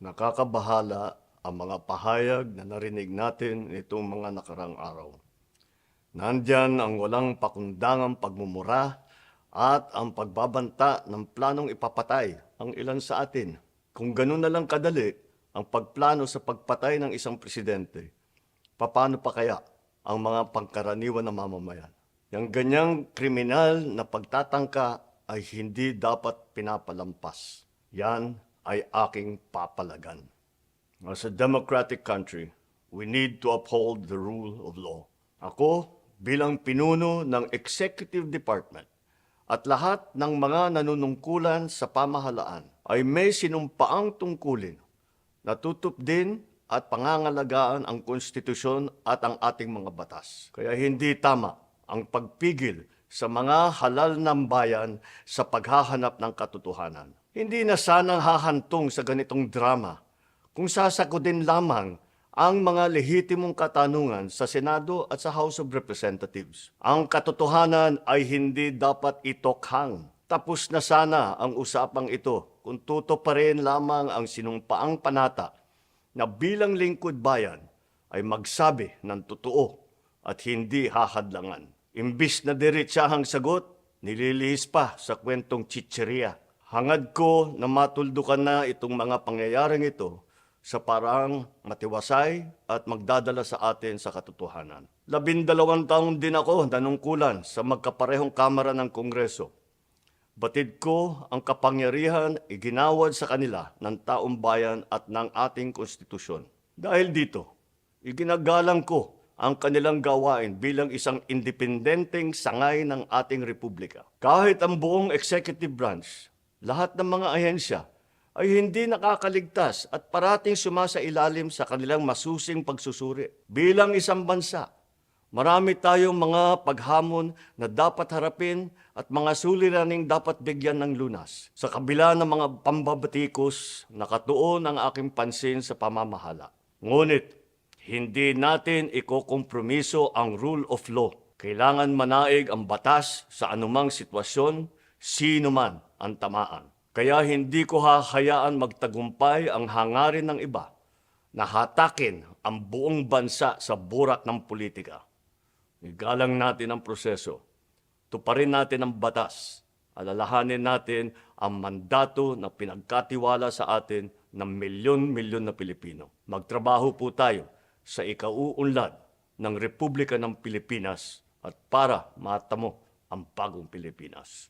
Nakakabahala ang mga pahayag na narinig natin nitong mga nakarang araw. Nandyan ang walang pakundangang pagmumura at ang pagbabanta ng planong ipapatay ang ilan sa atin. Kung ganun na lang kadali ang pagplano sa pagpatay ng isang presidente, paano pa kaya ang mga pangkaraniwan na mamamayan? Yang ganyang kriminal na pagtatangka ay hindi dapat pinapalampas. Yan ay aking papalagan. As a democratic country, we need to uphold the rule of law. Ako, bilang pinuno ng Executive Department at lahat ng mga nanunungkulan sa pamahalaan ay may sinumpaang tungkulin na tutupdin at pangangalagaan ang konstitusyon at ang ating mga batas. Kaya hindi tama ang pagpigil sa mga halal ng bayan sa paghahanap ng katotohanan. Hindi na sanang hahantong sa ganitong drama kung sasagutin lamang ang mga lehitimong katanungan sa Senado at sa House of Representatives. Ang katotohanan ay hindi dapat itokhang. Tapos na sana ang usapang ito kung tutuparin lamang ang sinumpaang panata na bilang lingkod bayan ay magsabi ng totoo at hindi hahadlangan. Imbis na diretsahang sagot, nililihis pa sa kwentong chicheria. Hangad ko na matuldukan na itong mga pangyayaring ito sa parang matiwasay at magdadala sa atin sa katotohanan. 12 taon din ako nanungkulan sa magkaparehong kamara ng Kongreso. Batid ko ang kapangyarihan iginawad sa kanila ng taong bayan at ng ating konstitusyon. Dahil dito, iginagalang ko ang kanilang gawain bilang isang independenteng sangay ng ating republika. Kahit ang buong executive branch, lahat ng mga ahensya ay hindi nakakaligtas at parating sumasailalim sa kanilang masusing pagsusuri. Bilang isang bansa, marami tayong mga paghamon na dapat harapin at mga suliraning dapat bigyan ng lunas. Sa kabila ng mga pambabatikos, nakatuon ang aking pansin sa pamamahala. Ngunit, hindi natin ikokompromiso ang rule of law. Kailangan manaig ang batas sa anumang sitwasyon, sino man ang tamaan. Kaya hindi ko hahayaan magtagumpay ang hangarin ng iba na hatakin ang buong bansa sa burak ng politika. Igalang natin ang proseso. Tuparin natin ang batas. Alalahanin natin ang mandato na pinagkatiwala sa atin ng milyon-milyon na Pilipino. Magtrabaho po tayo sa ikauunlad ng Republika ng Pilipinas at para matamo ang bagong Pilipinas.